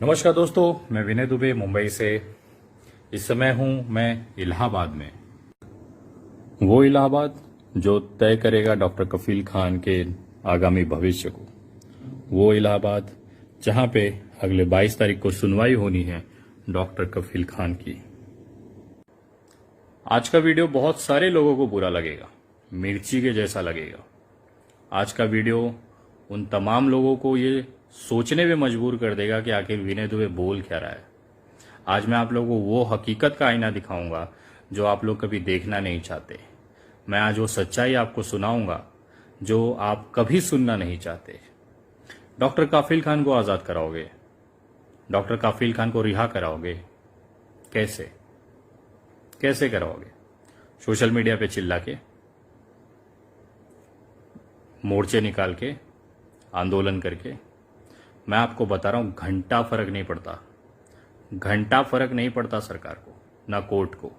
नमस्कार दोस्तों, मैं विनय दुबे मुंबई से। इस समय हूं मैं इलाहाबाद में। वो इलाहाबाद जो तय करेगा डॉक्टर कफील खान के आगामी भविष्य को। वो इलाहाबाद जहां पे अगले 22 तारीख को सुनवाई होनी है डॉक्टर कफील खान की। आज का वीडियो बहुत सारे लोगों को बुरा लगेगा, मिर्ची के जैसा लगेगा। आज का वीडियो उन तमाम लोगों को ये सोचने में मजबूर कर देगा कि आखिर विनय दुबे बोल क्या रहा है। आज मैं आप लोगों को वो हकीकत का आईना दिखाऊंगा जो आप लोग कभी देखना नहीं चाहते। मैं आज वो सच्चाई आपको सुनाऊंगा जो आप कभी सुनना नहीं चाहते। डॉक्टर काफिल खान को आजाद कराओगे, डॉक्टर काफिल खान को रिहा कराओगे, कैसे कैसे कराओगे? सोशल मीडिया पे चिल्ला के, मोर्चे निकाल के, आंदोलन करके? मैं आपको बता रहा हूं, घंटा फर्क नहीं पड़ता, घंटा फर्क नहीं पड़ता सरकार को ना कोर्ट को।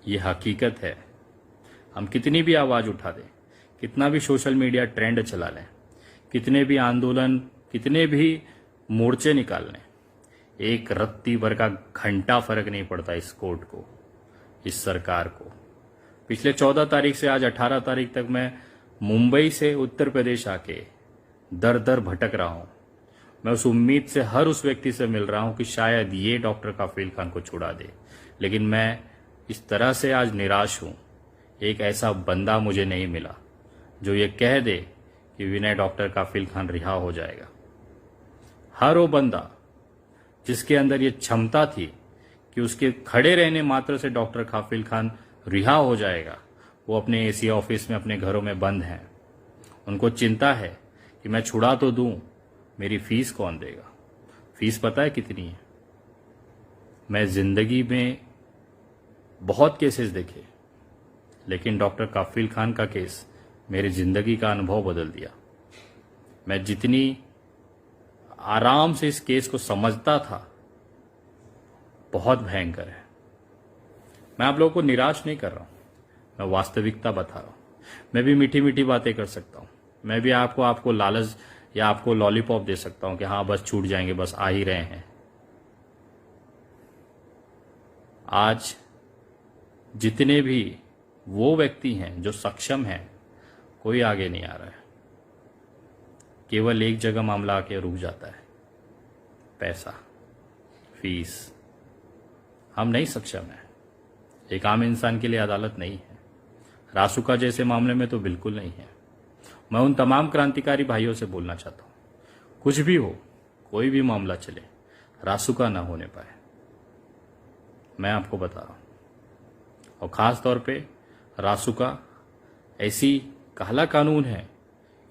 ये हकीकत है। हम कितनी भी आवाज उठा दें, कितना भी सोशल मीडिया ट्रेंड चला लें, कितने भी आंदोलन, कितने भी मोर्चे निकाल लें, एक रत्ती भर का घंटा फर्क नहीं पड़ता इस कोर्ट को, इस सरकार को। पिछले 14 तारीख से आज 18 तारीख तक मैं मुंबई से उत्तर प्रदेश आके दर दर भटक रहा हूं। मैं उस उम्मीद से हर उस व्यक्ति से मिल रहा हूं कि शायद ये डॉक्टर काफिल खान को छुड़ा दे, लेकिन मैं इस तरह से आज निराश हूं। एक ऐसा बंदा मुझे नहीं मिला जो ये कह दे कि विनय डॉक्टर काफिल खान रिहा हो जाएगा। हर वो बंदा जिसके अंदर ये क्षमता थी कि उसके खड़े रहने मात्र से डॉक्टर काफिल खान रिहा हो जाएगा, वो अपने एसी ऑफिस में अपने घरों में बंद हैं। उनको चिंता है कि मैं छुड़ा तो दूं, मेरी फीस कौन देगा? फीस पता है कितनी है? मैं जिंदगी में बहुत केसेस देखे, लेकिन डॉक्टर काफिल खान का केस मेरी जिंदगी का अनुभव बदल दिया। मैं जितनी आराम से इस केस को समझता था, बहुत भयंकर है। मैं आप लोगों को निराश नहीं कर रहा हूं, मैं वास्तविकता बता रहा हूं। मैं भी मीठी मीठी बातें कर सकता हूं, मैं भी आपको लालच या आपको लॉलीपॉप दे सकता हूं कि हाँ बस छूट जाएंगे, बस आ ही रहे हैं। आज जितने भी वो व्यक्ति हैं जो सक्षम हैं, कोई आगे नहीं आ रहा है। केवल एक जगह मामला आके रुक जाता है, पैसा, फीस। हम नहीं सक्षम हैं। एक आम इंसान के लिए अदालत नहीं है। रासुका जैसे मामले में तो बिल्कुल नहीं है। मैं उन तमाम क्रांतिकारी भाइयों से बोलना चाहता हूं, कुछ भी हो, कोई भी मामला चले, रासुका ना होने पाए। मैं आपको बता रहा हूं। और खास तौर पे रासुका ऐसी काला कानून है,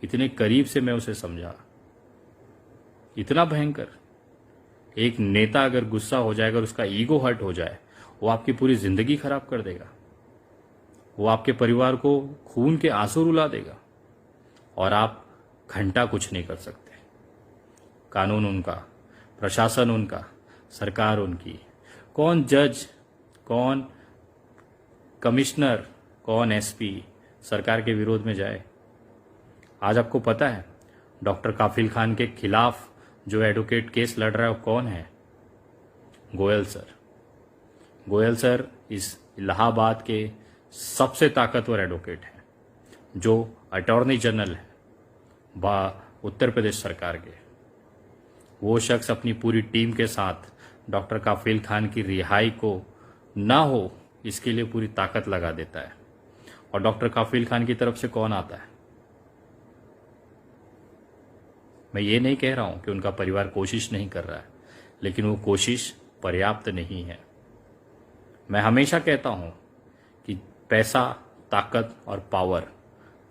इतने करीब से मैं उसे समझा, इतना भयंकर। एक नेता अगर गुस्सा हो जाए, अगर उसका ईगो हर्ट हो जाए, वो आपकी पूरी जिंदगी खराब कर देगा। वो आपके परिवार को खून के आंसू रुला देगा और आप घंटा कुछ नहीं कर सकते। कानून उनका, प्रशासन उनका, सरकार उनकी। कौन जज, कौन कमिश्नर, कौन एसपी सरकार के विरोध में जाए? आज आपको पता है डॉक्टर काफिल खान के खिलाफ जो एडवोकेट केस लड़ रहा है वो कौन है? गोयल सर। गोयल सर इस इलाहाबाद के सबसे ताकतवर एडवोकेट हैं, जो अटॉर्नी जनरल है उत्तर प्रदेश सरकार के। वो शख्स अपनी पूरी टीम के साथ डॉक्टर काफिल खान की रिहाई को ना हो, इसके लिए पूरी ताकत लगा देता है। और डॉक्टर काफिल खान की तरफ से कौन आता है? मैं ये नहीं कह रहा हूं कि उनका परिवार कोशिश नहीं कर रहा है, लेकिन वो कोशिश पर्याप्त नहीं है। मैं हमेशा कहता हूं कि पैसा, ताकत और पावर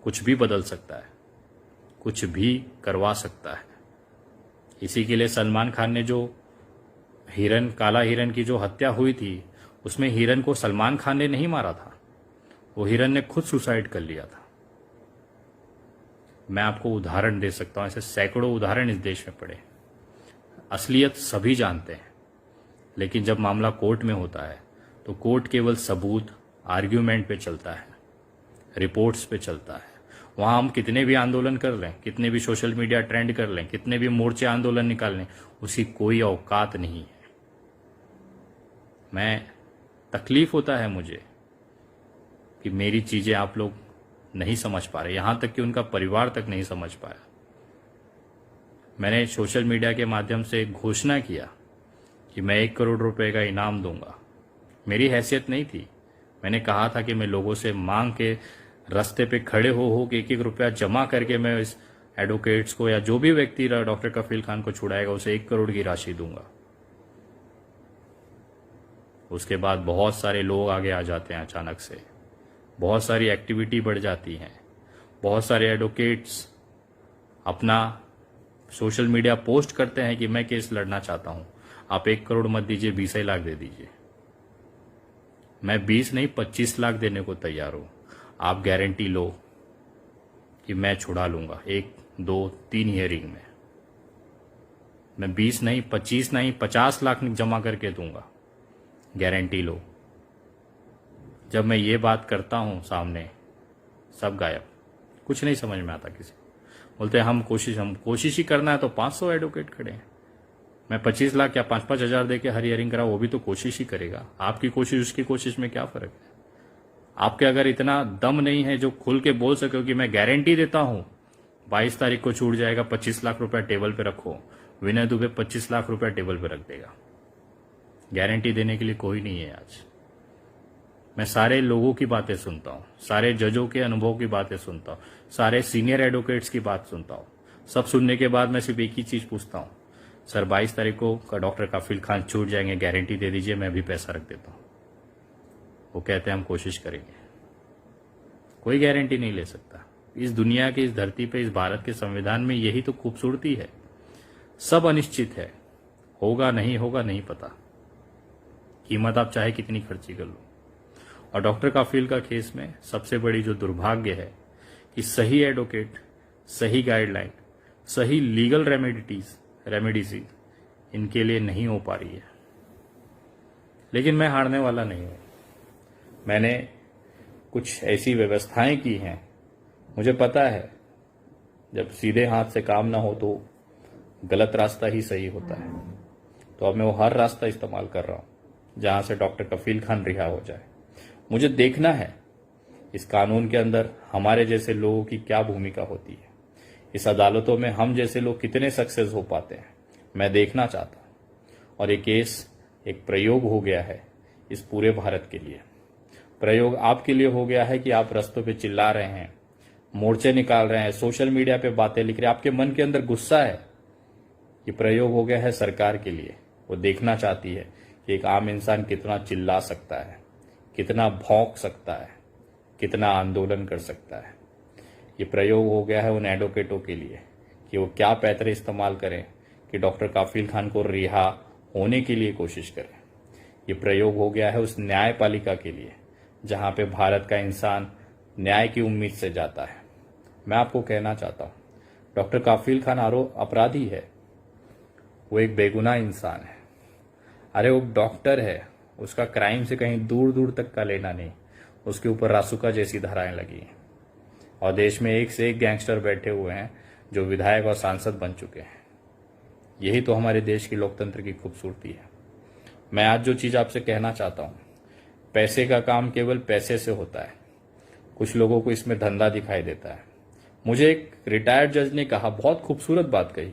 कुछ भी बदल सकता है, कुछ भी करवा सकता है। इसी के लिए सलमान खान ने जो हिरन, काला हिरन की जो हत्या हुई थी, उसमें हिरन को सलमान खान ने नहीं मारा था, वो हिरन ने खुद सुसाइड कर लिया था। मैं आपको उदाहरण दे सकता हूं, ऐसे सैकड़ों उदाहरण इस देश में पड़े। असलियत सभी जानते हैं, लेकिन जब मामला कोर्ट में होता है तो कोर्ट केवल सबूत, आर्ग्यूमेंट पे चलता है, रिपोर्ट्स पे चलता है। वहां हम कितने भी आंदोलन कर लें, कितने भी सोशल मीडिया ट्रेंड कर लें, कितने भी मोर्चे आंदोलन निकाल लें, उसकी कोई औकात नहीं है। तकलीफ होता है मुझे कि मेरी चीजें आप लोग नहीं समझ पा रहे, यहां तक कि उनका परिवार तक नहीं समझ पाया। मैंने सोशल मीडिया के माध्यम से घोषणा किया कि मैं 1 करोड़ रुपए का इनाम दूंगा। मेरी हैसियत नहीं थी। मैंने कहा था कि मैं लोगों से मांग के रास्ते पे खड़े हो के 1-1 रुपया जमा करके मैं इस एडवोकेट्स को या जो भी व्यक्ति डॉक्टर कफील खान को छुड़ाएगा उसे 1 करोड़ की राशि दूंगा। उसके बाद बहुत सारे लोग आगे आ जाते हैं अचानक से, बहुत सारी एक्टिविटी बढ़ जाती है, बहुत सारे एडवोकेट्स अपना सोशल मीडिया पोस्ट करते हैं कि मैं केस लड़ना चाहता हूं, आप 1 करोड़ मत दीजिए, 20 लाख दे दीजिए। मैं 20 नहीं 25 लाख देने को तैयार हूं। आप गारंटी लो कि मैं छुड़ा लूंगा 1, 2, 3 हियरिंग में। मैं 20 नहीं 25 नहीं 50 लाख जमा करके दूंगा, गारंटी लो। जब मैं ये बात करता हूं सामने, सब गायब, कुछ नहीं समझ में आता किसी। बोलते हैं हम कोशिश ही करना है तो 500 एडवोकेट खड़े हैं। मैं 25 लाख या 5-5 हजार दे के हर हियरिंग करा, वो भी तो कोशिश ही करेगा। आपकी कोशिश उसकी कोशिश में क्या फर्क है? आपके अगर इतना दम नहीं है जो खुल के बोल सके कि मैं गारंटी देता हूं 22 तारीख को छूट जाएगा, 25 लाख रुपया टेबल पे रखो, विनय दुबे 25 लाख रुपया टेबल पे रख देगा। गारंटी देने के लिए कोई नहीं है आज। मैं सारे लोगों की बातें सुनता हूं, सारे जजों के अनुभव की बातें सुनता हूं, सारे सीनियर एडवोकेट्स की बात सुनता हूं। सब सुनने के बाद मैं सिर्फ एक ही चीज पूछता हूं, सर 22 तारीख को डॉक्टर कफील खान छूट जाएंगे, गारंटी दे दीजिए, मैं भी पैसा रख देता हूं। वो कहते हैं हम कोशिश करेंगे। कोई गारंटी नहीं ले सकता। इस दुनिया की, इस धरती पे, इस भारत के संविधान में यही तो खूबसूरती है। सब अनिश्चित है, होगा नहीं होगा नहीं पता, कीमत आप चाहे कितनी खर्ची कर लो। और डॉक्टर कफील का केस में सबसे बड़ी जो दुर्भाग्य है कि सही एडवोकेट, सही गाइडलाइन, सही लीगल रेमेडीज इनके लिए नहीं हो पा रही है। लेकिन मैं हारने वाला नहीं हूं। मैंने कुछ ऐसी व्यवस्थाएं की हैं, मुझे पता है जब सीधे हाथ से काम ना हो तो गलत रास्ता ही सही होता है। तो अब मैं वो हर रास्ता इस्तेमाल कर रहा हूं जहां से डॉक्टर कफील खान रिहा हो जाए। मुझे देखना है इस कानून के अंदर हमारे जैसे लोगों की क्या भूमिका होती है, इस अदालतों में हम जैसे लोग कितने सक्सेस हो पाते हैं, मैं देखना चाहता हूं। और ये केस एक प्रयोग हो गया है इस पूरे भारत के लिए। प्रयोग आपके लिए हो गया है कि आप रास्तों पे चिल्ला रहे हैं, मोर्चे निकाल रहे हैं, सोशल मीडिया पे बातें लिख रहे हैं, आपके मन के अंदर गुस्सा है। ये प्रयोग हो गया है सरकार के लिए। वो देखना चाहती है कि एक आम इंसान कितना चिल्ला सकता है, कितना भौंक सकता है, कितना आंदोलन कर सकता है। ये प्रयोग हो गया है उन एडवोकेटों के लिए कि वो क्या पैतरे इस्तेमाल करें कि डॉक्टर कफील खान को रिहा होने के लिए कोशिश करें। ये प्रयोग हो गया है उस न्यायपालिका के लिए जहां पे भारत का इंसान न्याय की उम्मीद से जाता है। मैं आपको कहना चाहता हूं, डॉक्टर कफील खान अपराधी है, वो एक बेगुनाह इंसान है। अरे वो डॉक्टर है, उसका क्राइम से कहीं दूर दूर तक का लेना नहीं। उसके ऊपर रासुका जैसी धाराएं लगी हैं और देश में एक से एक गैंगस्टर बैठे हुए हैं जो विधायक और सांसद बन चुके हैं। यही तो हमारे देश की लोकतंत्र की खूबसूरती है। मैं आज जो चीज आपसे कहना चाहता हूं, पैसे का काम केवल पैसे से होता है। कुछ लोगों को इसमें धंधा दिखाई देता है। मुझे एक रिटायर्ड जज ने कहा, बहुत खूबसूरत बात कही,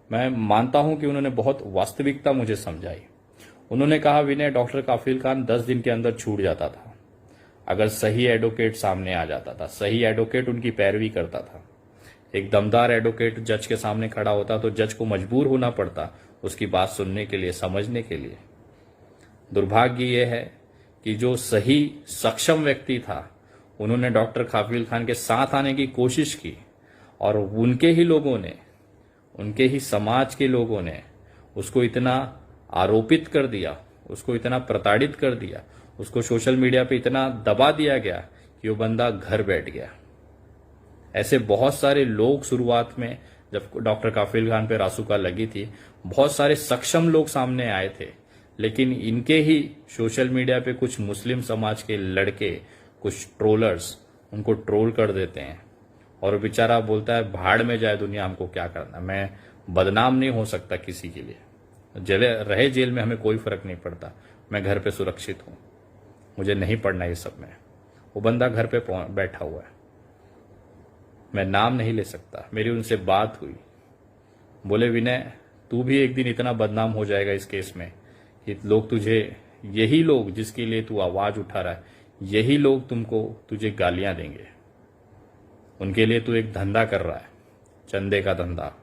मैं मानता हूं कि उन्होंने बहुत वास्तविकता मुझे समझाई। उन्होंने कहा, विनय, डॉक्टर कफील खान 10 दिन के अंदर छूट जाता था अगर सही एडवोकेट सामने आ जाता था, सही एडवोकेट उनकी पैरवी करता था। एक दमदार एडवोकेट जज के सामने खड़ा होता तो जज को मजबूर होना पड़ता उसकी बात सुनने के लिए, समझने के लिए। दुर्भाग्य यह है कि जो सही सक्षम व्यक्ति था उन्होंने डॉक्टर कफील खान के साथ आने की कोशिश की और उनके ही लोगों ने, उनके ही समाज के लोगों ने उसको इतना आरोपित कर दिया, उसको इतना प्रताड़ित कर दिया, उसको सोशल मीडिया पे इतना दबा दिया गया कि वो बंदा घर बैठ गया। ऐसे बहुत सारे लोग शुरुआत में जब डॉक्टर कफील खान पे रासुका लगी थी, बहुत सारे सक्षम लोग सामने आए थे, लेकिन इनके ही सोशल मीडिया पे कुछ मुस्लिम समाज के लड़के, कुछ ट्रोलर्स उनको ट्रोल कर देते हैं, और वो बेचारा बोलता है भाड़ में जाए दुनिया, हमको क्या करना, मैं बदनाम नहीं हो सकता किसी के लिए। जेल रहे जेल में हमें कोई फर्क नहीं पड़ता, मैं घर पे सुरक्षित हूं, मुझे नहीं पढ़ना ये सब में। वो बंदा घर पे बैठा हुआ है, मैं नाम नहीं ले सकता। मेरी उनसे बात हुई, बोले विनय तू भी एक दिन इतना बदनाम हो जाएगा इस केस में कि लोग तुझे, यही लोग जिसके लिए तू आवाज उठा रहा है, यही लोग तुझे गालियां देंगे। उनके लिए तू एक धंधा कर रहा है, चंदे का धंधा।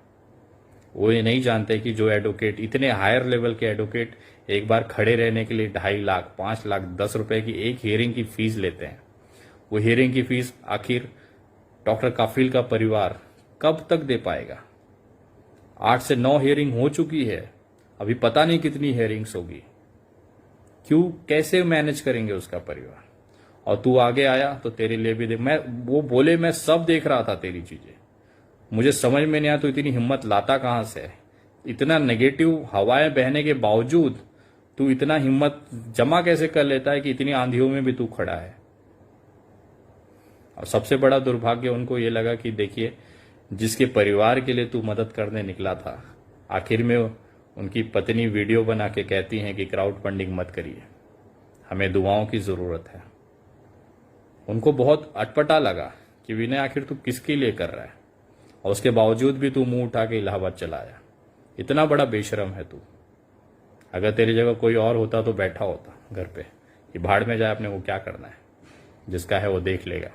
वो ये नहीं जानते कि जो एडवोकेट, इतने हायर लेवल के एडवोकेट एक बार खड़े रहने के लिए 2.5 लाख 5 लाख 10 रुपए की एक हियरिंग की फीस लेते हैं। वो हियरिंग की फीस आखिर डॉक्टर काफिल का परिवार कब तक दे पाएगा? 8 से 9 हियरिंग हो चुकी है, अभी पता नहीं कितनी हियरिंग्स होगी। क्यों, कैसे मैनेज करेंगे उसका परिवार? और तू आगे आया तो तेरे लिए भी वो बोले मैं सब देख रहा था तेरी चीजें, मुझे समझ में नहीं आया तो इतनी हिम्मत लाता कहां से है? इतना नेगेटिव हवाएं बहने के बावजूद तू इतना हिम्मत जमा कैसे कर लेता है कि इतनी आंधियों में भी तू खड़ा है? और सबसे बड़ा दुर्भाग्य उनको ये लगा कि देखिए, जिसके परिवार के लिए तू मदद करने निकला था, आखिर में उनकी पत्नी वीडियो बना के कहती हैं कि क्राउड फंडिंग मत करिए, हमें दुआओं की जरूरत है। उनको बहुत अटपटा लगा कि विनय आखिर तू किसके लिए कर रहा है, और उसके बावजूद भी तू मुंह उठा के इलाहाबाद चला आया। इतना बड़ा बेशरम है तू। अगर तेरी जगह कोई और होता तो बैठा होता घर पे कि भाड़ में जाए, अपने को क्या करना है, जिसका है वो देख लेगा।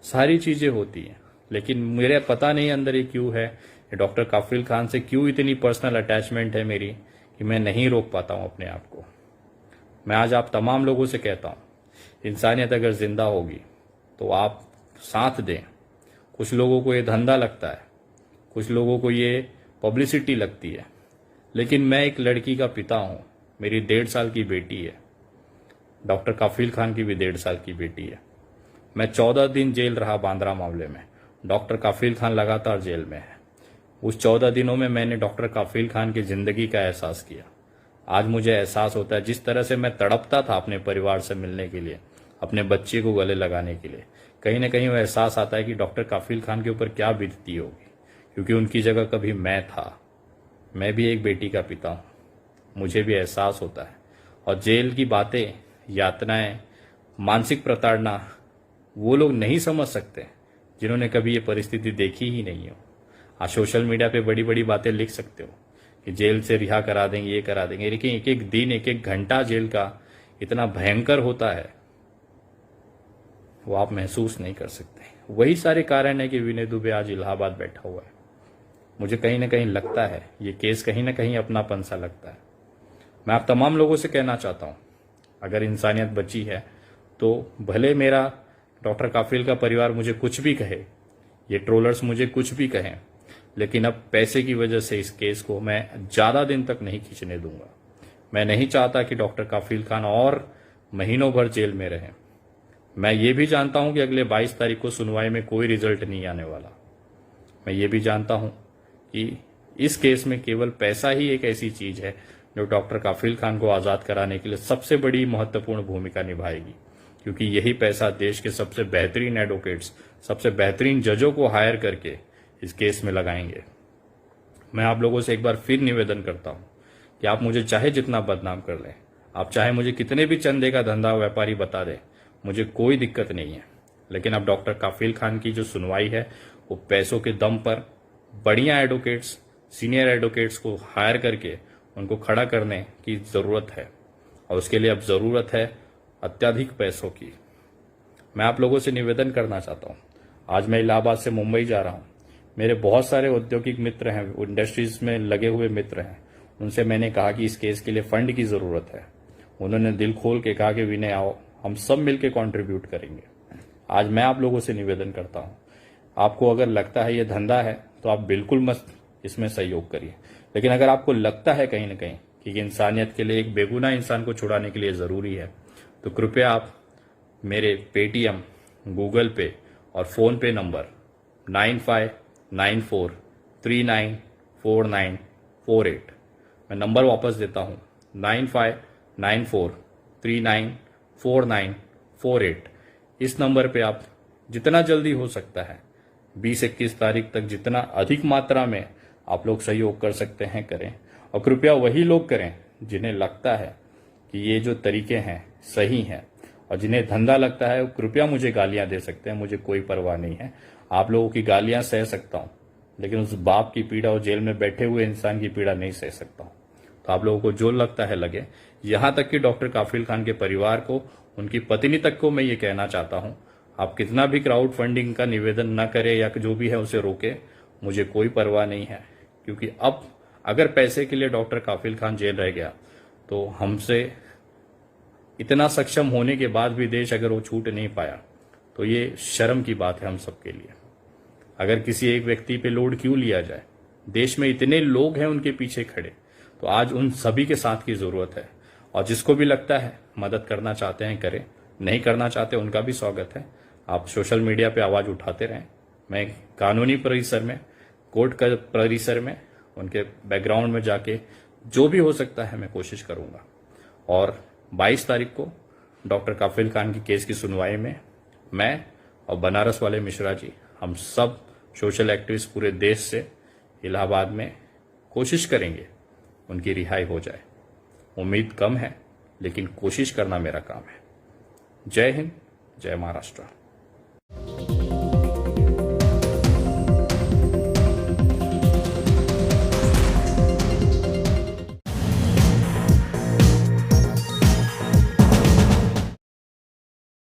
सारी चीजें होती हैं, लेकिन मेरे पता नहीं अंदर ये क्यों है, डॉक्टर काफिल खान से क्यों इतनी पर्सनल अटैचमेंट है मेरी कि मैं नहीं रोक पाता हूं अपने आप को। मैं आज आप तमाम लोगों से कहता हूं, इंसानियत अगर जिंदा होगी तो आप साथ दें। कुछ लोगों को ये धंधा लगता है, कुछ लोगों को ये पब्लिसिटी लगती है, लेकिन मैं एक लड़की का पिता हूं, मेरी 1.5 साल की बेटी है, डॉक्टर काफिल खान की भी 1.5 साल की बेटी है। मैं 14 दिन जेल रहा बांद्रा मामले में, डॉक्टर काफिल खान लगातार जेल में है। उस 14 दिनों में मैंने डॉक्टर काफिल खान की जिंदगी का एहसास किया। आज मुझे एहसास होता है, जिस तरह से मैं तड़पता था अपने परिवार से मिलने के लिए, अपने बच्चे को गले लगाने के लिए, कहीं ना कहीं वो एहसास आता है कि डॉक्टर काफिल खान के ऊपर क्या बीतती होगी, क्योंकि उनकी जगह कभी मैं था। मैं भी एक बेटी का पिता हूं, मुझे भी एहसास होता है। और जेल की बातें, यातनाएं, मानसिक प्रताड़ना वो लोग नहीं समझ सकते जिन्होंने कभी ये परिस्थिति देखी ही नहीं हो। आज सोशल मीडिया पे बड़ी बड़ी बातें लिख सकते हो कि जेल से रिहा करा देंगे, ये करा देंगे, लेकिन एक एक दिन, एक एक घंटा जेल का इतना भयंकर होता है, वो आप महसूस नहीं कर सकते। वही सारे कारण है कि विनय दुबे आज इलाहाबाद बैठा हुआ है। मुझे कहीं ना कहीं लगता है ये केस कहीं ना कहीं अपनापन सा लगता है। मैं आप तमाम लोगों से कहना चाहता हूं, अगर इंसानियत बची है तो भले मेरा डॉक्टर काफिल का परिवार मुझे कुछ भी कहे, ये ट्रोलर्स मुझे कुछ भी कहें, लेकिन अब पैसे की वजह से इस केस को मैं ज्यादा दिन तक नहीं खींचने दूंगा। मैं नहीं चाहता कि डॉक्टर काफिल खान और महीनों भर जेल में रहें। मैं ये भी जानता हूं कि अगले 22 तारीख को सुनवाई में कोई रिजल्ट नहीं आने वाला। मैं ये भी जानता हूं कि इस केस में केवल पैसा ही एक ऐसी चीज है जो डॉक्टर काफिल खान को आजाद कराने के लिए सबसे बड़ी महत्वपूर्ण भूमिका निभाएगी, क्योंकि यही पैसा देश के सबसे बेहतरीन एडवोकेट्स, सबसे बेहतरीन जजों को हायर करके इस केस में लगाएंगे। मैं आप लोगों से एक बार फिर निवेदन करता हूं कि आप मुझे चाहे जितना बदनाम कर लें, आप चाहे मुझे कितने भी चंदे का धंधा व्यापारी बता दें, मुझे कोई दिक्कत नहीं है, लेकिन अब डॉक्टर काफिल खान की जो सुनवाई है वो पैसों के दम पर बढ़िया एडवोकेट्स, सीनियर एडवोकेट्स को हायर करके उनको खड़ा करने की जरूरत है, और उसके लिए अब जरूरत है अत्यधिक पैसों की। मैं आप लोगों से निवेदन करना चाहता हूं, आज मैं इलाहाबाद से मुंबई जा रहा हूं। मेरे बहुत सारे औद्योगिक मित्र हैं, इंडस्ट्रीज में लगे हुए मित्र हैं, उनसे मैंने कहा कि इस केस के लिए फंड की जरूरत है। उन्होंने दिल खोल के कहा कि विनय आओ, हम सब मिलकर कंट्रीब्यूट करेंगे। आज मैं आप लोगों से निवेदन करता हूं, आपको अगर लगता है ये धंधा है तो आप बिल्कुल मत इसमें सहयोग करिए, लेकिन अगर आपको लगता है कहीं ना कहीं कि इंसानियत के लिए, एक बेगुनाह इंसान को छुड़ाने के लिए जरूरी है, तो कृपया आप मेरे पेटीएम, गूगल पे और फोन पे नंबर 9594394948, मैं नंबर वापस देता हूं 9594394948, इस नंबर पे आप जितना जल्दी हो सकता है 20-21 तारीख तक जितना अधिक मात्रा में आप लोग सहयोग कर सकते हैं करें। और कृपया वही लोग करें जिन्हें लगता है कि ये जो तरीके हैं सही हैं, और जिन्हें धंधा लगता है वो कृपया मुझे गालियां दे सकते हैं, मुझे कोई परवाह नहीं है। आप लोगों की गालियां सह सकता हूं, लेकिन उस बाप की पीड़ा और जेल में बैठे हुए इंसान की पीड़ा नहीं सह सकता हूं। तो आप लोगों को जो लगता है लगे। यहां तक कि डॉक्टर काफिल खान के परिवार को, उनकी पत्नी तक को मैं ये कहना चाहता हूं, आप कितना भी क्राउड फंडिंग का निवेदन न करें या जो भी है उसे रोके, मुझे कोई परवाह नहीं है। क्योंकि अब अगर पैसे के लिए डॉक्टर काफिल खान जेल रह गया तो हमसे इतना सक्षम होने के बाद भी देश अगर वो छूट नहीं पाया तो ये शर्म की बात है हम सबके लिए। अगर किसी एक व्यक्ति पे लोड क्यों लिया जाए, देश में इतने लोग हैं उनके पीछे खड़े, तो आज उन सभी के साथ की जरूरत है। और जिसको भी लगता है मदद करना चाहते हैं करें, नहीं करना चाहते उनका भी स्वागत है। आप सोशल मीडिया पे आवाज उठाते रहें। मैं कानूनी परिसर में, कोर्ट का परिसर में, उनके बैकग्राउंड में जाके जो भी हो सकता है मैं कोशिश करूंगा। और 22 तारीख को डॉक्टर काफिल खान की केस की सुनवाई में मैं और बनारस वाले मिश्रा जी, हम सब सोशल एक्टिविस्ट पूरे देश से इलाहाबाद में कोशिश करेंगे उनकी रिहाई हो जाए। उम्मीद कम है लेकिन कोशिश करना मेरा काम है। जय हिंद, जय महाराष्ट्र।